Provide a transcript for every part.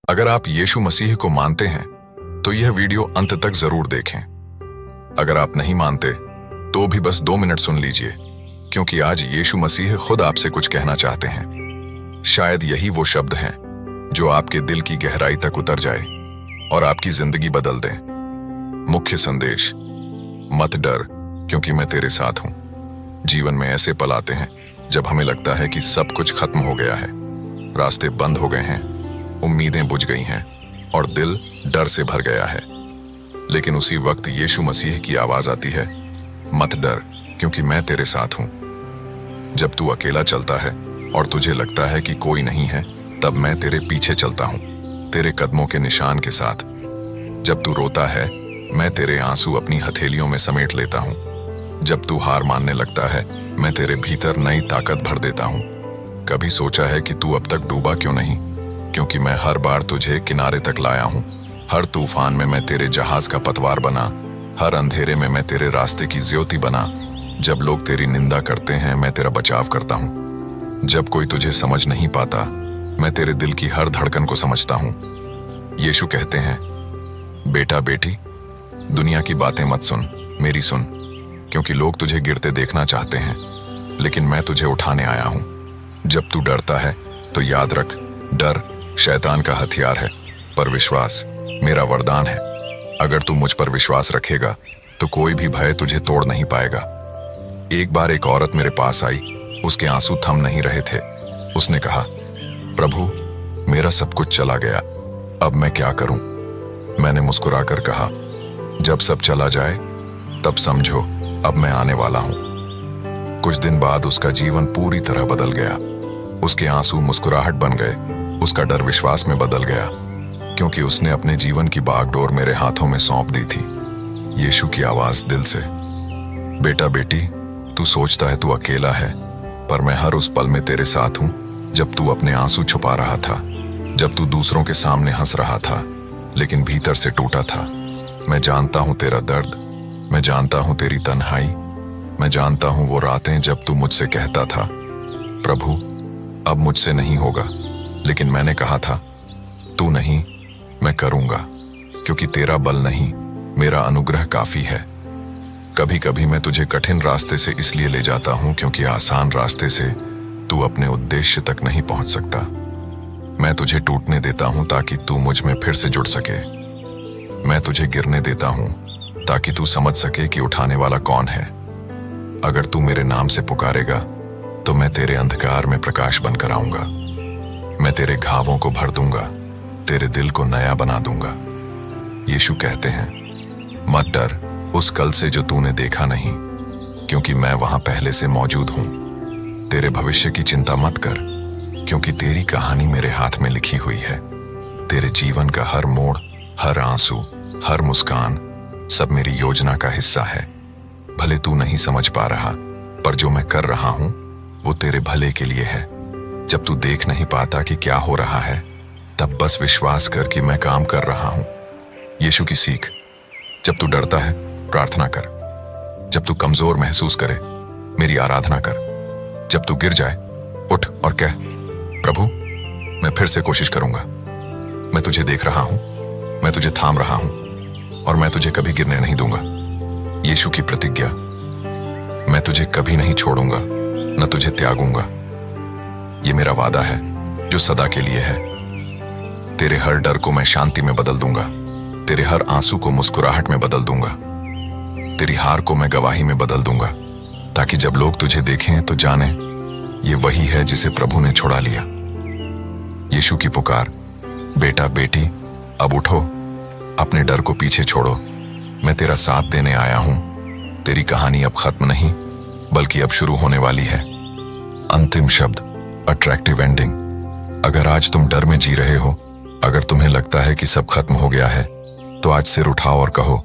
अगर आप यीशु मसीह को मानते हैं तो यह वीडियो अंत तक जरूर देखें। अगर आप नहीं मानते तो भी बस 2 मिनट सुन लीजिए, क्योंकि आज यीशु मसीह खुद आपसे कुछ कहना चाहते हैं। शायद यही वो शब्द हैं जो आपके दिल की गहराई तक उतर जाए और आपकी जिंदगी बदल दें। मुख्य संदेश: मत डर, क्योंकि मैं तेरे साथ हूं। जीवन में ऐसे पल आते हैं जब हमें लगता है कि सब कुछ खत्म हो गया है, रास्ते बंद हो गए हैं, उम्मीदें बुझ गई हैं और दिल डर से भर गया है। लेकिन उसी वक्त यीशु मसीह की आवाज आती है, मत डर, क्योंकि मैं तेरे साथ हूं। जब तू अकेला चलता है और तुझे लगता है कि कोई नहीं है, तब मैं तेरे पीछे चलता हूं, तेरे कदमों के निशान के साथ। जब तू रोता है, मैं तेरे आंसू अपनी हथेलियों में समेट लेता हूं। जब तू हार मानने लगता है, मैं तेरे भीतर नई ताकत भर देता हूं। कभी सोचा है कि तू अब तक डूबा क्यों नहीं? क्योंकि मैं हर बार तुझे किनारे तक लाया हूं। हर तूफान में मैं तेरे जहाज का पतवार बना, हर अंधेरे में मैं तेरे रास्ते की ज्योति बना। जब लोग तेरी निंदा करते हैं, मैं तेरा बचाव करता हूं। जब कोई तुझे समझ नहीं पाता, मैं तेरे दिल की हर धड़कन को समझता हूं। यीशु कहते हैं, बेटा बेटी, दुनिया की बातें मत सुन, मेरी सुन, क्योंकि लोग तुझे गिरते देखना चाहते हैं, लेकिन मैं तुझे उठाने आया हूं। जब तू डरता है तो याद रख, डर शैतान का हथियार है, पर विश्वास मेरा वरदान है। अगर तू मुझ पर विश्वास रखेगा तो कोई भी भय तुझे तोड़ नहीं पाएगा। एक बार एक औरत मेरे पास आई, उसके आंसू थम नहीं रहे थे। उसने कहा, प्रभु, मेरा सब कुछ चला गया, अब मैं क्या करूं? मैंने मुस्कुराकर कहा, जब सब चला जाए तब समझो अब मैं आने वाला हूं। कुछ दिन बाद उसका जीवन पूरी तरह बदल गया। उसके आंसू मुस्कुराहट बन गए, उसका डर विश्वास में बदल गया, क्योंकि उसने अपने जीवन की बागडोर मेरे हाथों में सौंप दी थी। यीशु की आवाज दिल से, बेटा बेटी, तू सोचता है तू अकेला है, पर मैं हर उस पल में तेरे साथ हूं जब तू अपने आंसू छुपा रहा था, जब तू दूसरों के सामने हंस रहा था लेकिन भीतर से टूटा था। मैं जानता हूं तेरा दर्द, मैं जानता हूं तेरी तन्हाई, मैं जानता हूं वो रातें जब तू मुझसे कहता था, प्रभु अब मुझसे नहीं होगा, लेकिन मैंने कहा था, तू नहीं, मैं करूंगा, क्योंकि तेरा बल नहीं, मेरा अनुग्रह काफी है। कभी कभी मैं तुझे कठिन रास्ते से इसलिए ले जाता हूं क्योंकि आसान रास्ते से तू अपने उद्देश्य तक नहीं पहुंच सकता। मैं तुझे टूटने देता हूं ताकि तू मुझ में फिर से जुड़ सके। मैं तुझे गिरने देता हूं ताकि तू समझ सके कि उठाने वाला कौन है। अगर तू मेरे नाम से पुकारेगा तो मैं तेरे अंधकार में प्रकाश बनकर आऊंगा। मैं तेरे घावों को भर दूंगा, तेरे दिल को नया बना दूंगा। यीशु कहते हैं, मत डर उस कल से जो तूने देखा नहीं, क्योंकि मैं वहां पहले से मौजूद हूं। तेरे भविष्य की चिंता मत कर, क्योंकि तेरी कहानी मेरे हाथ में लिखी हुई है। तेरे जीवन का हर मोड़, हर आंसू, हर मुस्कान, सब मेरी योजना का हिस्सा है। भले तू नहीं समझ पा रहा, पर जो मैं कर रहा हूं वो तेरे भले के लिए है। जब तू देख नहीं पाता कि क्या हो रहा है, तब बस विश्वास कर कि मैं काम कर रहा हूं। यीशु की सीख: जब तू डरता है, प्रार्थना कर। जब तू कमजोर महसूस करे, मेरी आराधना कर। जब तू गिर जाए, उठ और कह, प्रभु मैं फिर से कोशिश करूंगा। मैं तुझे देख रहा हूं, मैं तुझे थाम रहा हूं और मैं तुझे कभी गिरने नहीं दूंगा। यीशु की प्रतिज्ञा: मैं तुझे कभी नहीं छोड़ूंगा, न तुझे त्यागूंगा। ये मेरा वादा है जो सदा के लिए है। तेरे हर डर को मैं शांति में बदल दूंगा, तेरे हर आंसू को मुस्कुराहट में बदल दूंगा, तेरी हार को मैं गवाही में बदल दूंगा, ताकि जब लोग तुझे देखें तो जाने ये वही है जिसे प्रभु ने छुड़ा लिया। यीशु की पुकार: बेटा बेटी, अब उठो, अपने डर को पीछे छोड़ो, मैं तेरा साथ देने आया हूं। तेरी कहानी अब खत्म नहीं, बल्कि अब शुरू होने वाली है। अंतिम शब्द: अट्रैक्टिव एंडिंग। अगर आज तुम डर में जी रहे हो, अगर तुम्हें लगता है कि सब खत्म हो गया है, तो आज सिर उठाओ और कहो,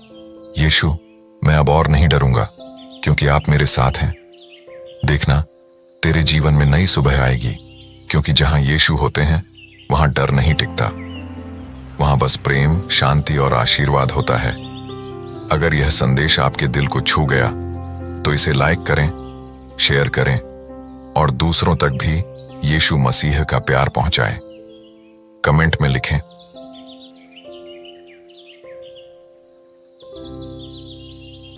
यीशु मैं अब और नहीं डरूंगा, क्योंकि आप मेरे साथ हैं। देखना, तेरे जीवन में नई सुबह आएगी, क्योंकि जहां यीशु होते हैं वहां डर नहीं टिकता। वहां बस प्रेम, शांति और आशीर्वाद होता है। अगर यह संदेश आपके दिल को छू गया तो इसे लाइक करें, शेयर करें और दूसरों तक भी यीशु मसीह का प्यार पहुंचाएं। कमेंट में लिखें,